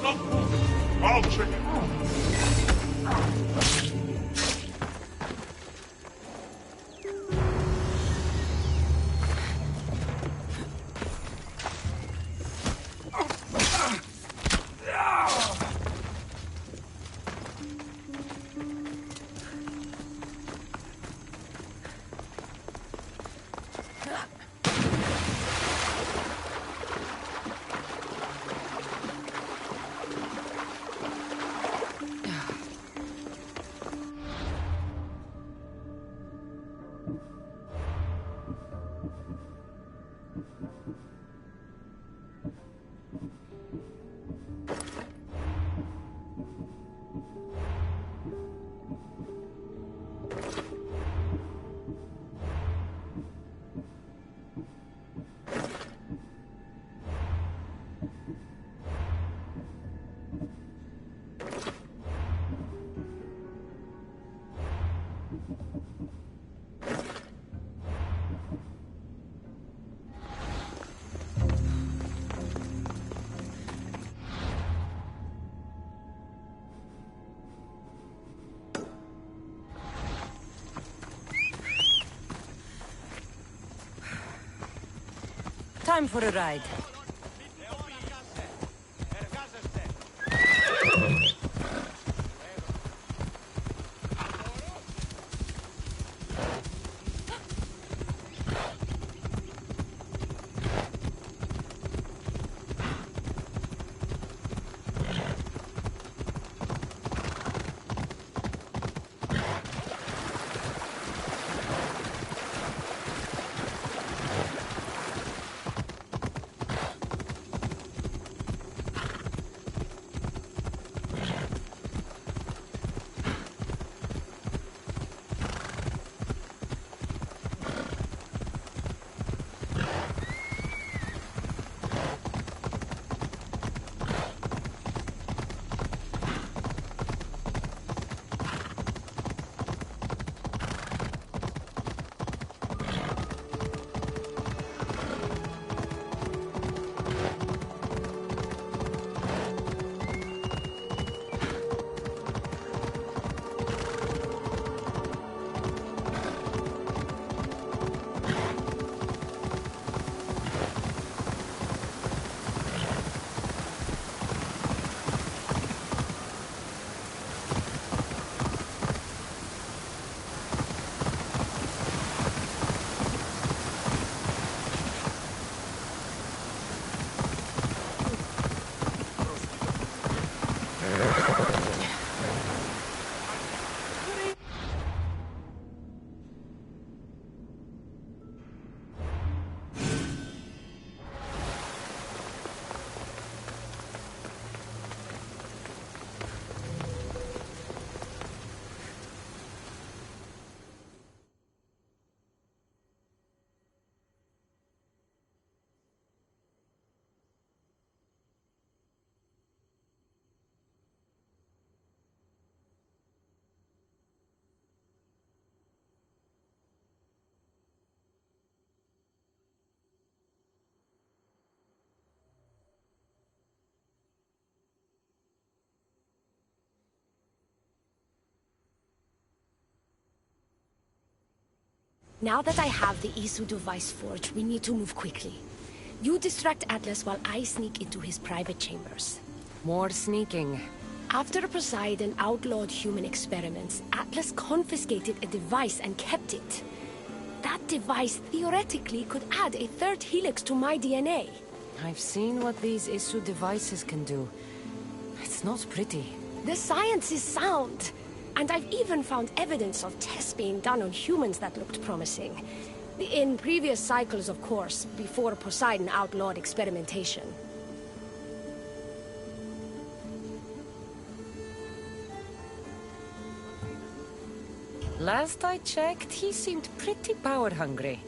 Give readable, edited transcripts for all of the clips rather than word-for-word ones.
not move. I'll check it out. Time for a ride. Now that I have the Isu device forged, we need to move quickly. You distract Atlas while I sneak into his private chambers. More sneaking. After Poseidon outlawed human experiments, Atlas confiscated a device and kept it. That device theoretically could add a third helix to my DNA. I've seen what these Isu devices can do. It's not pretty. The science is sound. And I've even found evidence of tests being done on humans that looked promising. In previous cycles, of course, before Poseidon outlawed experimentation. Last I checked, he seemed pretty power-hungry.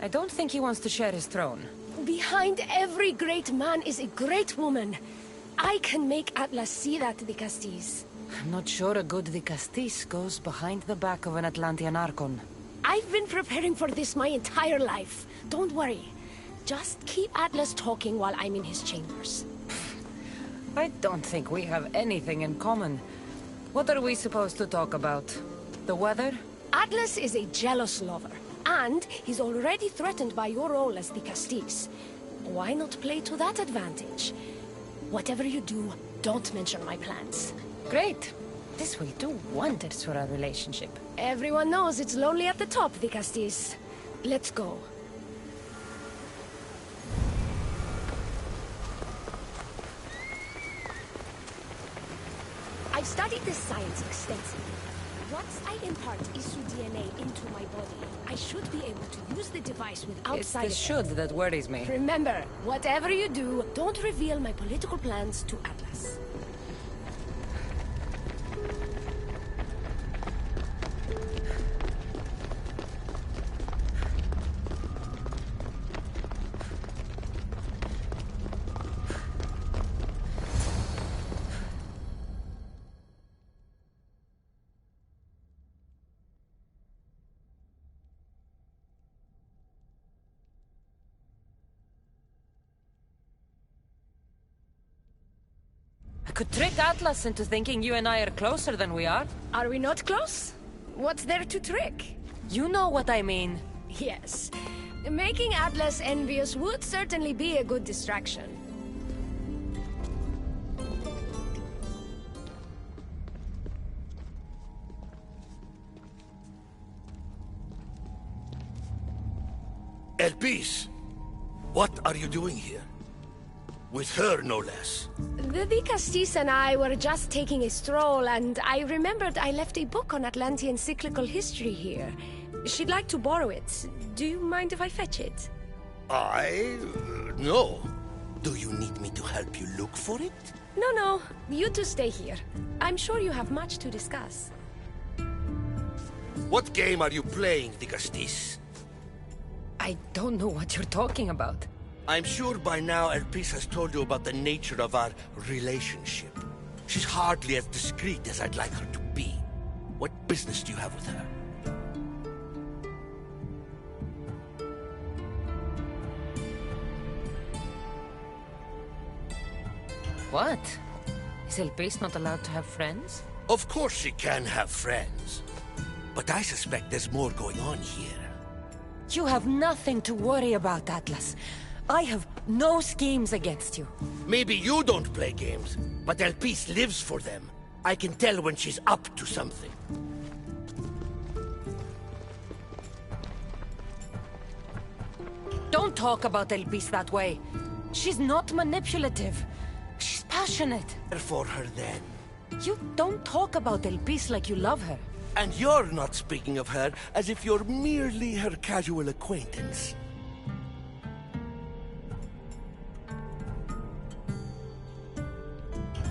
I don't think he wants to share his throne. Behind every great man is a great woman. I can make Atlas see that, the Castis. I'm not sure a good Vicastis goes behind the back of an Atlantean Archon. I've been preparing for this my entire life. Don't worry. Just keep Atlas talking while I'm in his chambers. I don't think we have anything in common. What are we supposed to talk about? The weather? Atlas is a jealous lover, and he's already threatened by your role as the Castis. Why not play to that advantage? Whatever you do, don't mention my plans. Great. This will do wonders for our relationship. Everyone knows it's lonely at the top, the Castis. Let's go. I've studied this science extensively. Once I impart Isu DNA into my body, I should be able to use the device without It's side the effects. should that worries me. Remember, whatever you do, don't reveal my political plans to Atlas. I could trick Atlas into thinking you and I are closer than we are. Are we not close? What's there to trick? You know what I mean. Yes. Making Atlas envious would certainly be a good distraction. Elpis, what are you doing here? With her, no less. The Castis and I were just taking a stroll, and I remembered I left a book on Atlantean cyclical history here. She'd like to borrow it. Do you mind if I fetch it? No. Do you need me to help you look for it? No. You two stay here. I'm sure you have much to discuss. What game are you playing, the Castis? I don't know what you're talking about. I'm sure by now Elpis has told you about the nature of our relationship. She's hardly as discreet as I'd like her to be. What business do you have with her? What? Is Elpis not allowed to have friends? Of course she can have friends. But I suspect there's more going on here. You have nothing to worry about, Atlas. I have no schemes against you. Maybe you don't play games, but Elpis lives for them. I can tell when she's up to something. Don't talk about Elpis that way. She's not manipulative. She's passionate. For her then. You don't talk about Elpis like you love her. And you're not speaking of her as if you're merely her casual acquaintance.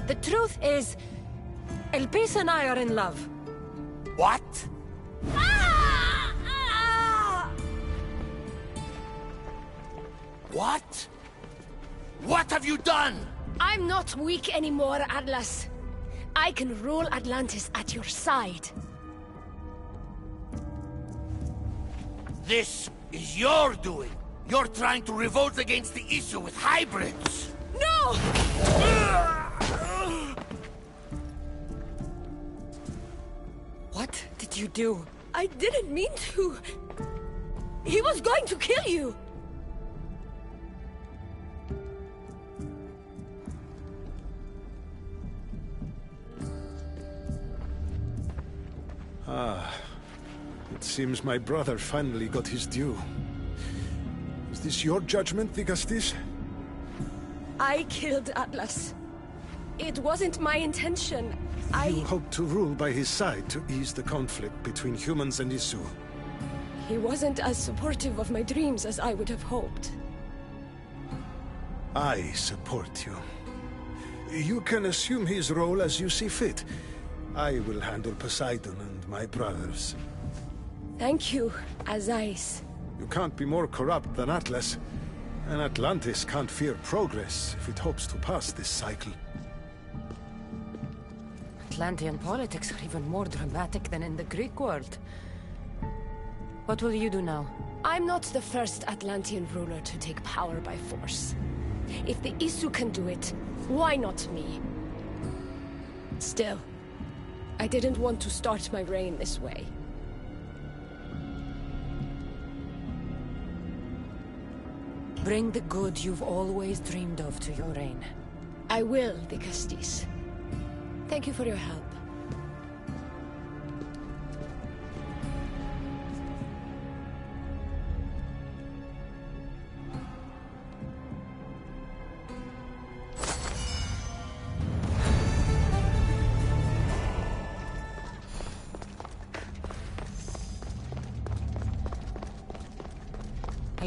The truth is, Elpis and I are in love. What? What? What have you done? I'm not weak anymore, Atlas. I can rule Atlantis at your side. This is your doing. You're trying to revolt against the Isu with hybrids. No! What did you do? I didn't mean to. He was going to kill you. It seems my brother finally got his due. Is this your judgment, the Castis? I killed Atlas. It wasn't my intention. You hoped to rule by his side to ease the conflict between humans and Isu. He wasn't as supportive of my dreams as I would have hoped. I support you. You can assume his role as you see fit. I will handle Poseidon and my brothers. Thank you, Azais. You can't be more corrupt than Atlas. And Atlantis can't fear progress if it hopes to pass this cycle. Atlantean politics are even more dramatic than in the Greek world. What will you do now? I'm not the first Atlantean ruler to take power by force. If the Isu can do it, Why not me? Still, I didn't want to start my reign this way. Bring the good you've always dreamed of to your reign. I will, Dicastis. Thank you for your help.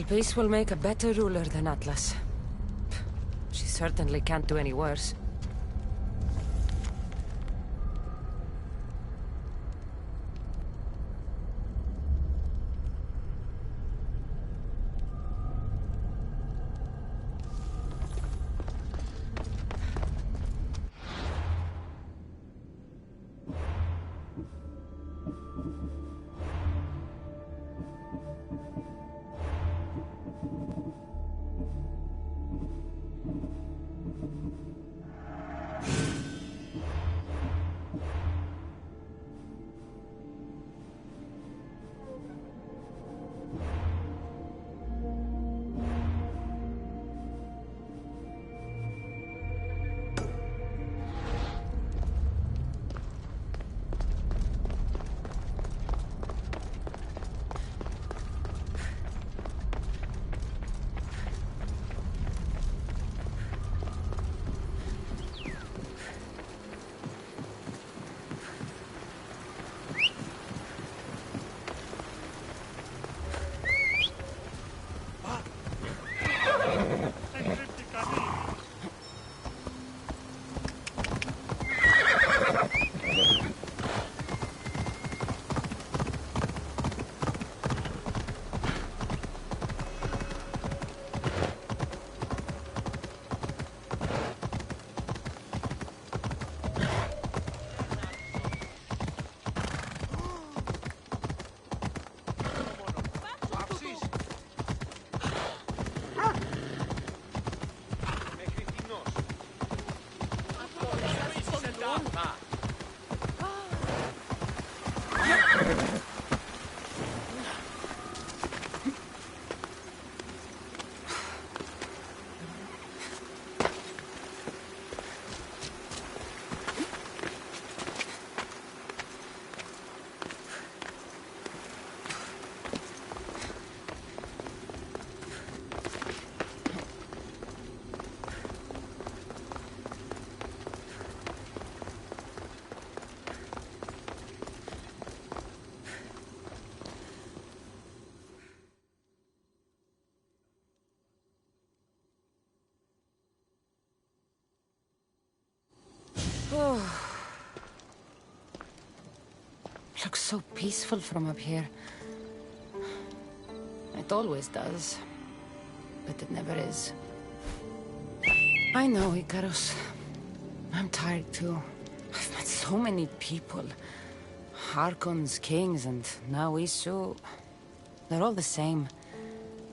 Elpis will make a better ruler than Atlas. She certainly can't do any worse. Looks so peaceful from up here. It always does. But it never is. I know, Icarus. I'm tired too. I've met so many people. Harkons, kings, and now Isu. They're all the same.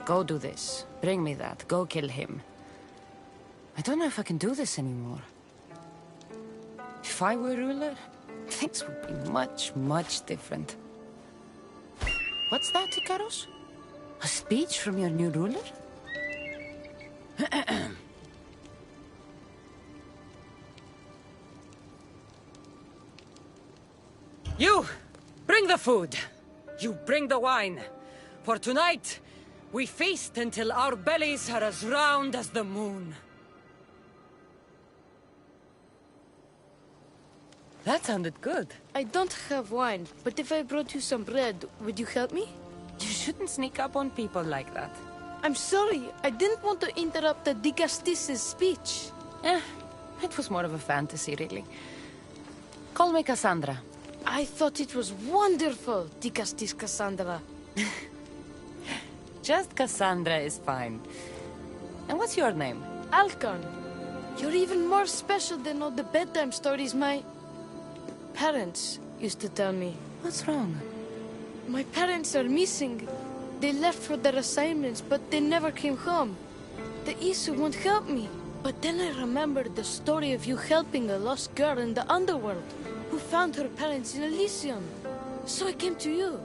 Go do this. Bring me that. Go kill him. I don't know if I can do this anymore. If I were ruler, things would be much, much different. What's that, Icarus? A speech from your new ruler? You! Bring the food! You bring the wine! For tonight, we feast until our bellies are as round as the moon. That sounded good. I don't have wine, but if I brought you some bread, would you help me? You shouldn't sneak up on people like that. I'm sorry, I didn't want to interrupt the Dicastis' speech. It was more of a fantasy, really. Call me Cassandra. I thought it was wonderful, Dicastis Cassandra. Just Cassandra is fine. And what's your name? Alkan, you're even more special than all the bedtime stories my parents used to tell me. What's wrong? My parents are missing. They left for their assignments, but they never came home. The Isu won't help me. But then I remembered the story of you helping a lost girl in the underworld, who found her parents in Elysium. So I came to you.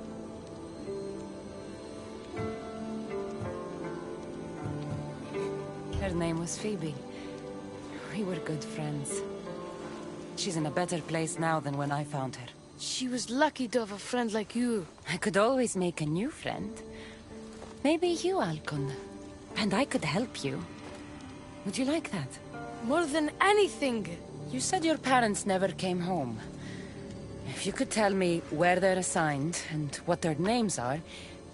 Her name was Phoebe. We were good friends. She's in a better place now than when I found her. She was lucky to have a friend like you. I could always make a new friend. Maybe you, Alcon. And I could help you. Would you like that? More than anything. You said your parents never came home. If you could tell me where they're assigned and what their names are,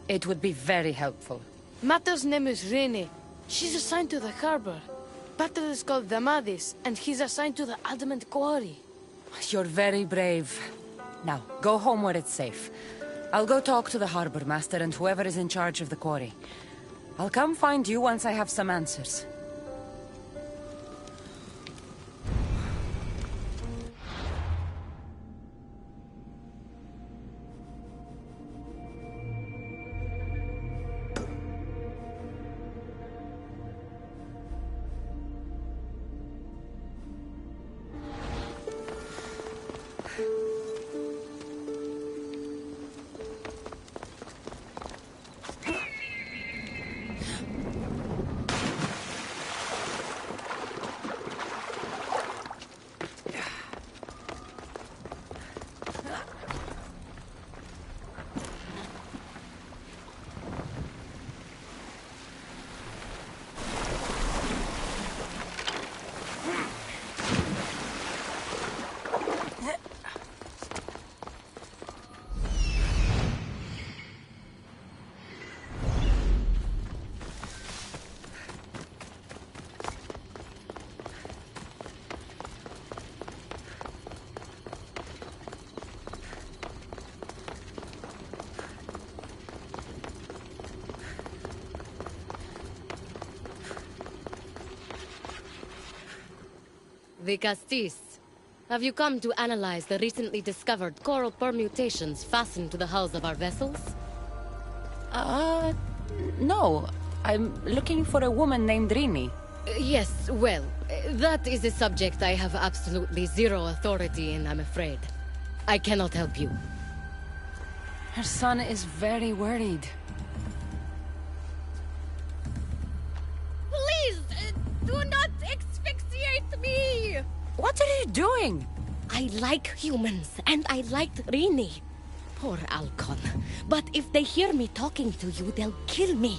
it would be very helpful. Mata's name is Rini. She's assigned to the harbor. Pater is called Damadis, and he's assigned to the Adamant Quarry. You're very brave. Now, go home where it's safe. I'll go talk to the harbor master and whoever is in charge of the quarry. I'll come find you once I have some answers. The Castis. Have you come to analyze the recently discovered coral permutations fastened to the hulls of our vessels? No. I'm looking for a woman named Rini. Yes, well, that is a subject I have absolutely zero authority in, I'm afraid. I cannot help you. Her son is very worried. Please, do not asphyxiate me! What are you doing? I like humans, and I liked Rini. Poor Alcon. But if they hear me talking to you, they'll kill me.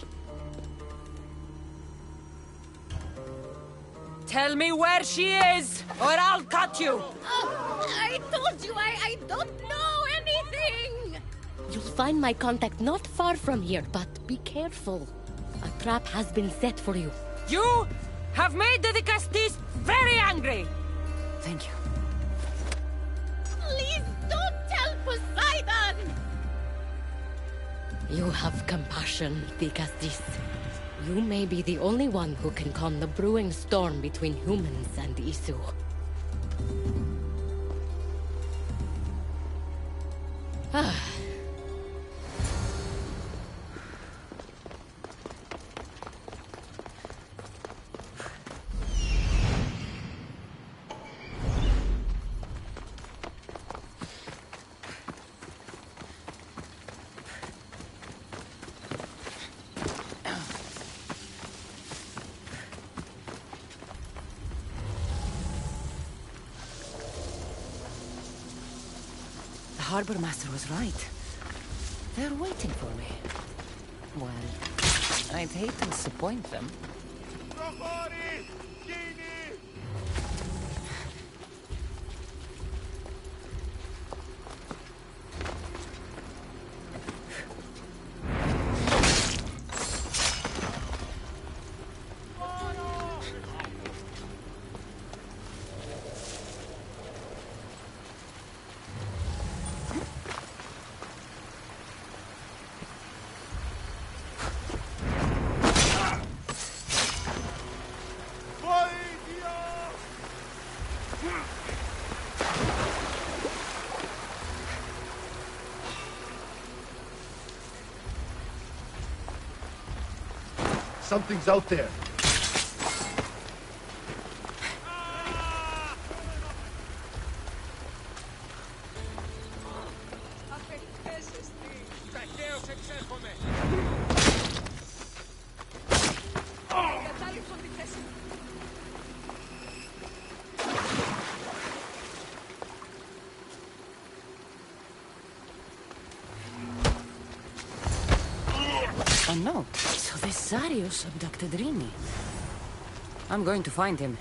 Tell me where she is, or I'll cut you! I told you I don't know anything! You'll find my contact not far from here, but be careful. A trap has been set for you. You have made the Castis very angry! Thank you. Please don't tell Poseidon! You have compassion, the Castis. You may be the only one who can calm the brewing storm between humans and Isu. The harbor master was right. They're waiting for me. Well, I'd hate to disappoint them. Something's out there. Belisarius abducted Rini. I'm going to find him.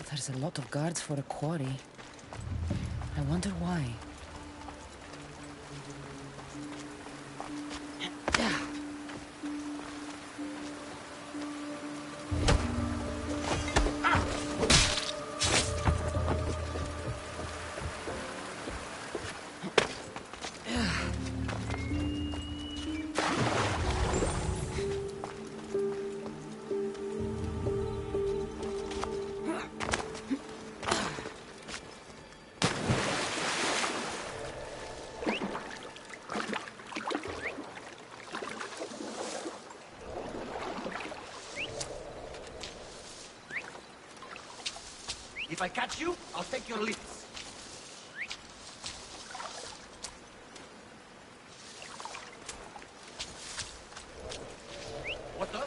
There's a lot of guards for a quarry. I wonder why. If I catch you, I'll take your lips. What the?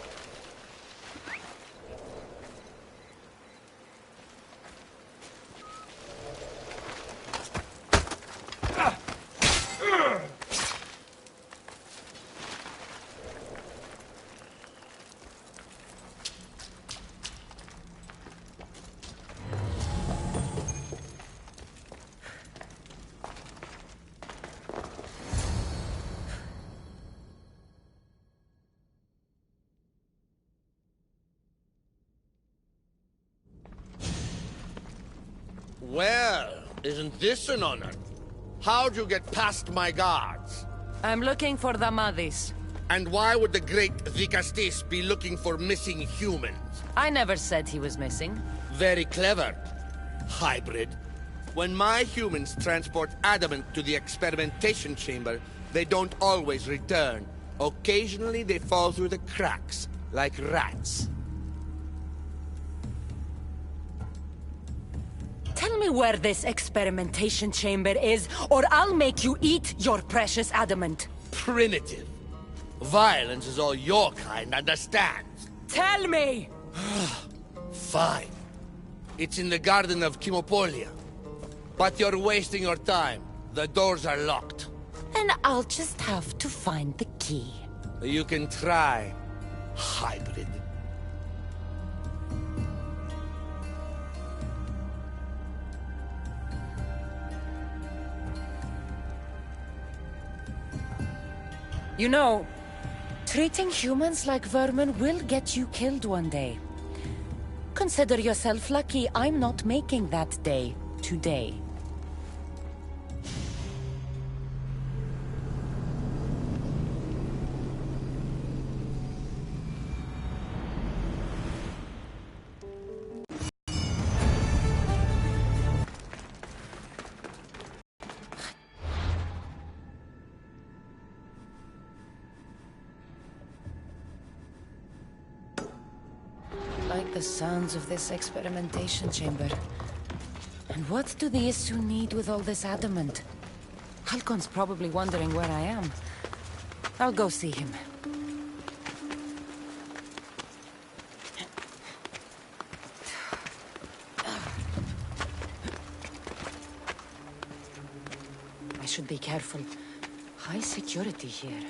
Well, isn't this an honor? How'd you get past my guards? I'm looking for the Madis. And why would the great Vikastis be looking for missing humans? I never said he was missing. Very clever. Hybrid. When my humans transport adamant to the experimentation chamber, they don't always return. Occasionally they fall through the cracks, like rats. Tell me where this experimentation chamber is, or I'll make you eat your precious adamant. Primitive. Violence is all your kind understands. Tell me! Fine. It's in the garden of Kimopolia. But you're wasting your time. The doors are locked. And I'll just have to find the key. You can try, hybrid. You know, treating humans like vermin will get you killed one day. Consider yourself lucky I'm not making that day today. Like the sounds of this experimentation chamber. And what do the Isu need with all this adamant? Halcon's probably wondering where I am. I'll go see him. I should be careful. High security here.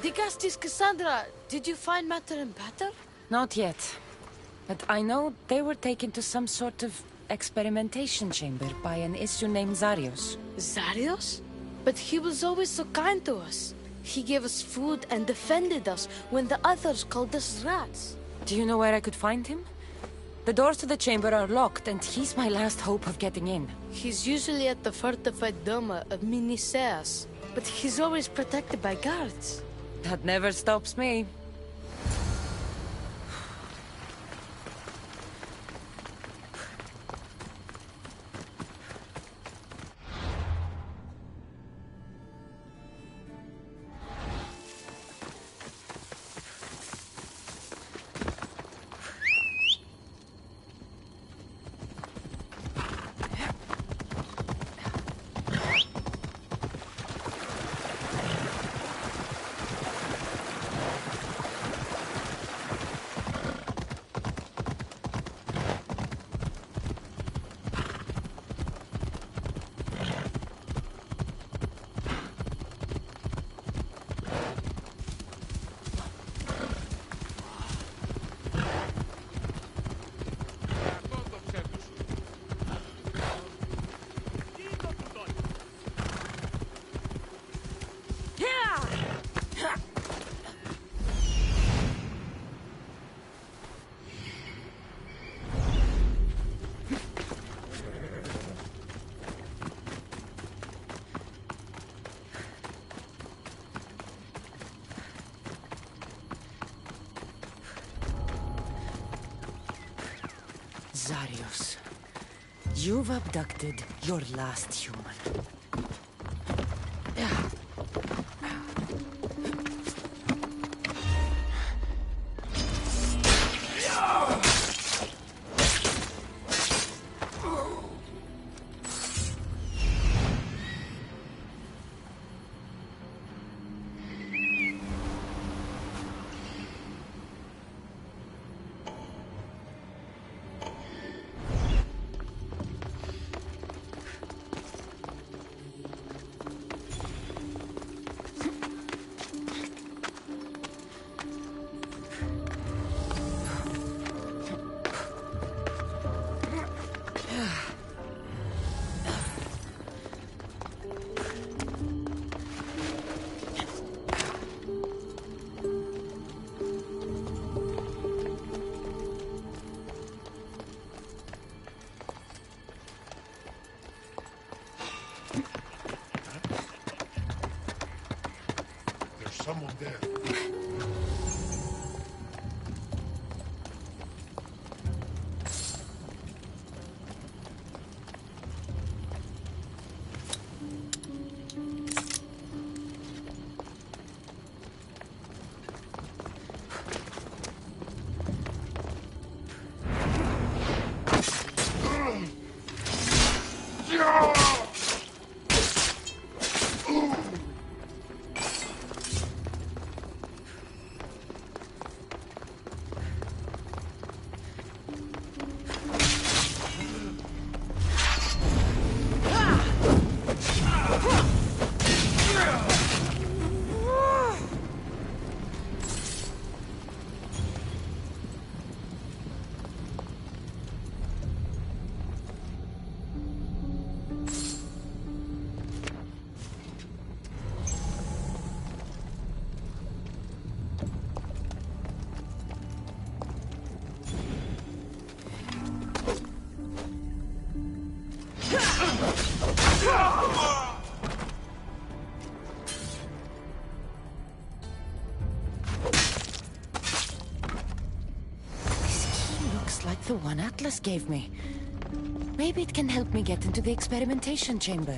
Digastis Cassandra, did you find Matter and Pater? Not yet. But I know they were taken to some sort of experimentation chamber by an Isu named Zarios. Zarios? But he was always so kind to us. He gave us food and defended us when the others called us rats. Do you know where I could find him? The doors to the chamber are locked, and he's my last hope of getting in. He's usually at the fortified Doma of Miniseas, but he's always protected by guards. That never stops me. Zarios, you've abducted your last human. someone there. Like the one Atlas gave me. Maybe it can help me get into the experimentation chamber.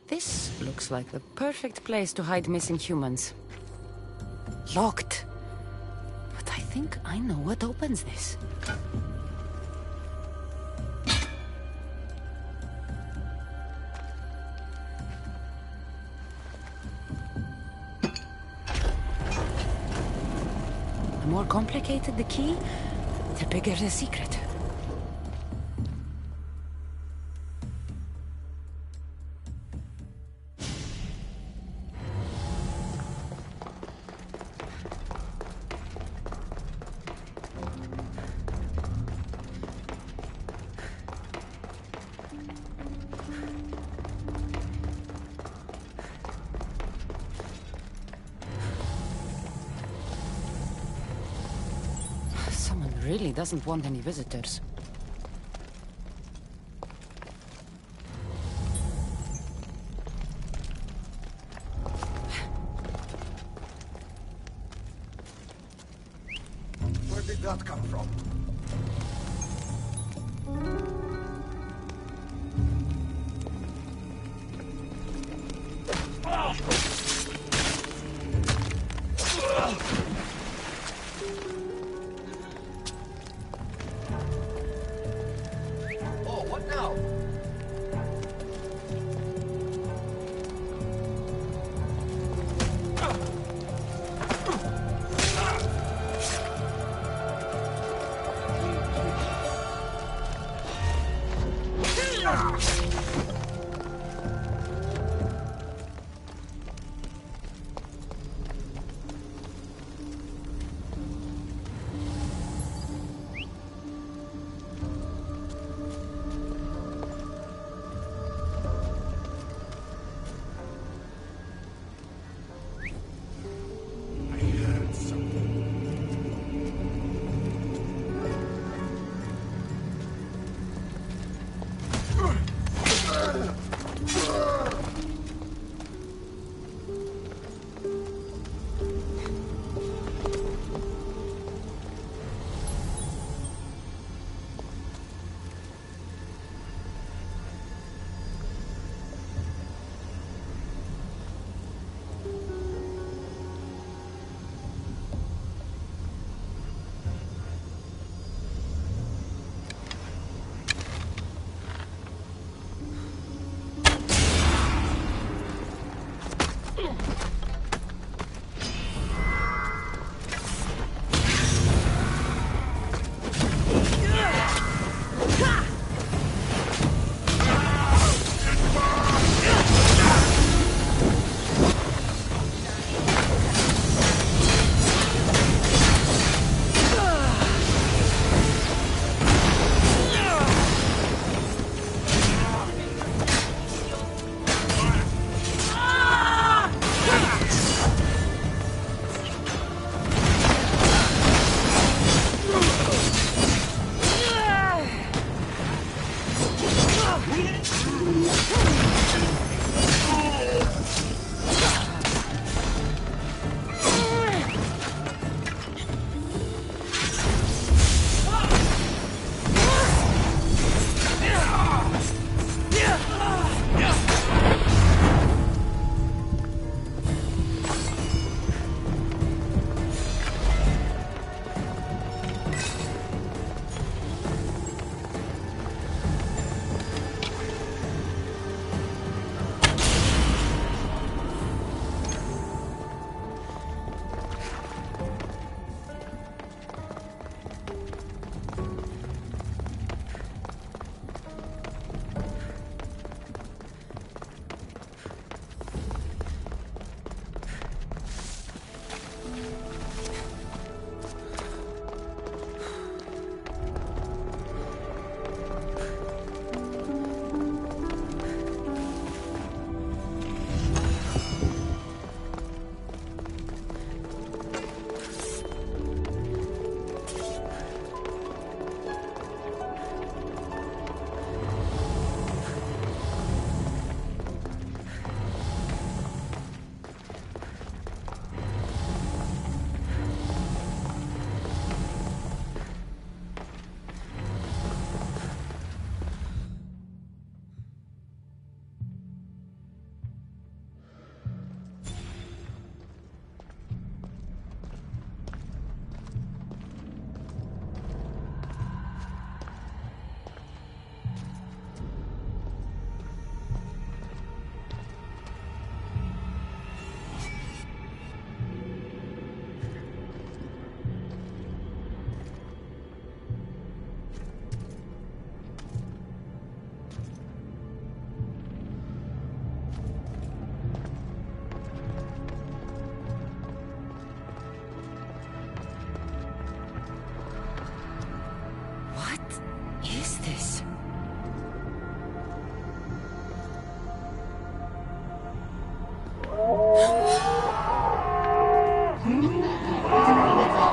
This looks like the perfect place to hide missing humans. Locked. But I think I know what opens this. The more complicated the key, the bigger the secret. Someone really doesn't want any visitors. Where did that come from? Oh, what now?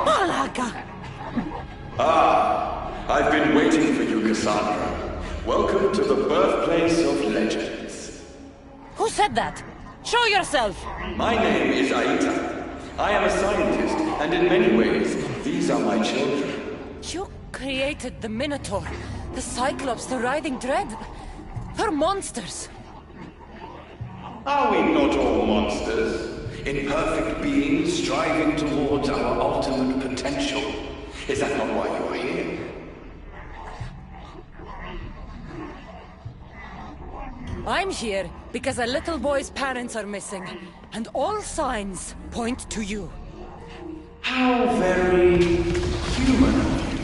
Malaga! I've been waiting for you, Cassandra. Welcome to the birthplace of legends. Who said that? Show yourself! My name is Aita. I am a scientist, and in many ways, these are my children. You created the Minotaur, the Cyclops, the Writhing Dread. They're monsters. Are we not all monsters? Imperfect beings striving towards our ultimate potential. Is that not why you are here? I'm here because a little boy's parents are missing, and all signs point to you. How very human of you.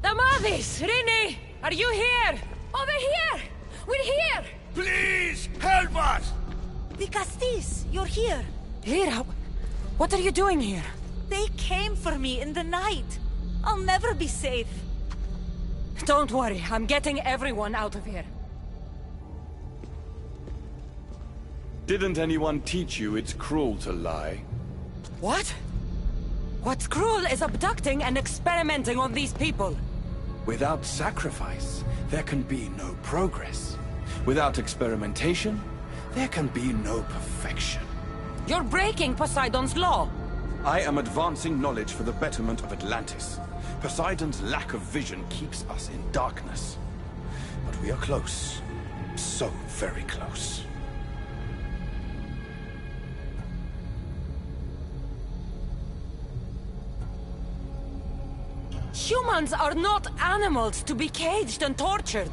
Damaris! Rini! Are you here? Over here! We're here! Please, help us! The Castis, you're here. Lyra, what are you doing here? They came for me in the night. I'll never be safe. Don't worry, I'm getting everyone out of here. Didn't anyone teach you it's cruel to lie? What? What's cruel is abducting and experimenting on these people. Without sacrifice, there can be no progress. Without experimentation, there can be no perfection. You're breaking Poseidon's law. I am advancing knowledge for the betterment of Atlantis. Poseidon's lack of vision keeps us in darkness. But we are close. So very close. Humans are not animals to be caged and tortured.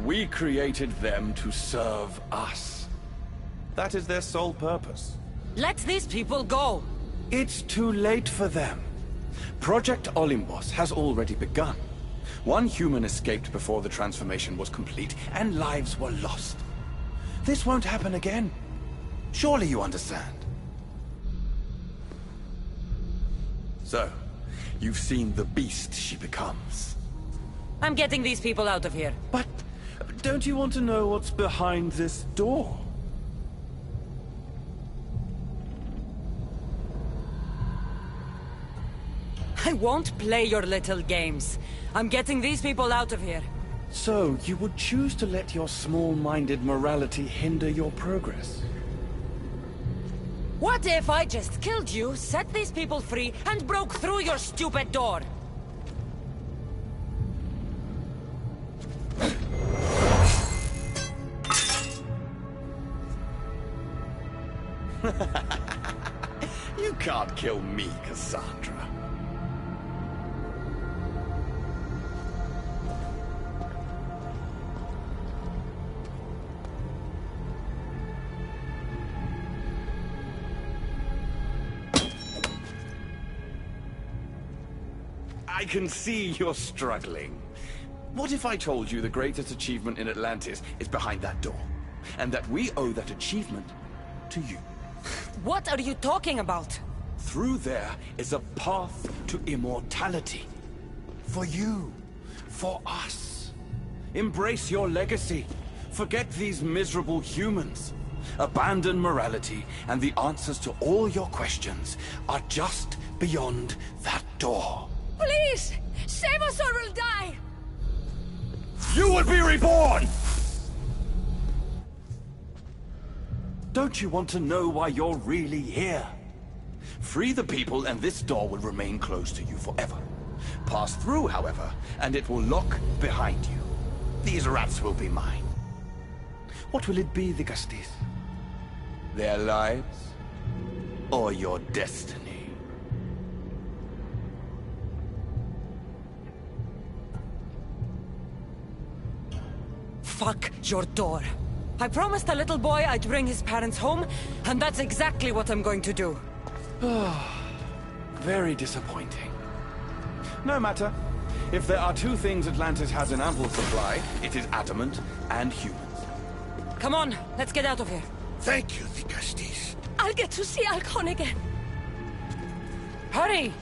We created them to serve us. That is their sole purpose. Let these people go. It's too late for them. Project Olympus has already begun. One human escaped before the transformation was complete, and lives were lost. This won't happen again. Surely you understand. So, you've seen the beast she becomes. I'm getting these people out of here. But don't you want to know what's behind this door? I won't play your little games. I'm getting these people out of here. So, you would choose to let your small-minded morality hinder your progress? What if I just killed you, set these people free, and broke through your stupid door? You can't kill me, Cassandra. I can see you're struggling. What if I told you the greatest achievement in Atlantis is behind that door? And that we owe that achievement to you? What are you talking about? Through there is a path to immortality. For you. For us. Embrace your legacy. Forget these miserable humans. Abandon morality, and the answers to all your questions are just beyond that door. Please! Save us or we'll die! You will be reborn! Don't you want to know why you're really here? Free the people and this door will remain closed to you forever. Pass through, however, and it will lock behind you. These rats will be mine. What will it be, the Gastis? Their lives? Or your destiny? Fuck your door. I promised the little boy I'd bring his parents home, and that's exactly what I'm going to do. Very disappointing. No matter. If there are two things Atlantis has in ample supply, it is adamant and humans. Come on, let's get out of here. Thank you, the Gastis. I'll get to see Alcon again. Hurry!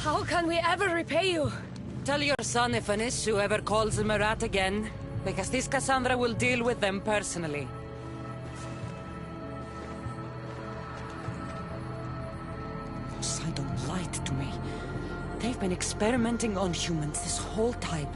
How can we ever repay you? Tell your son if an issue ever calls him a rat again, because this Cassandra will deal with them personally. Poseidon lied to me. They've been experimenting on humans this whole time.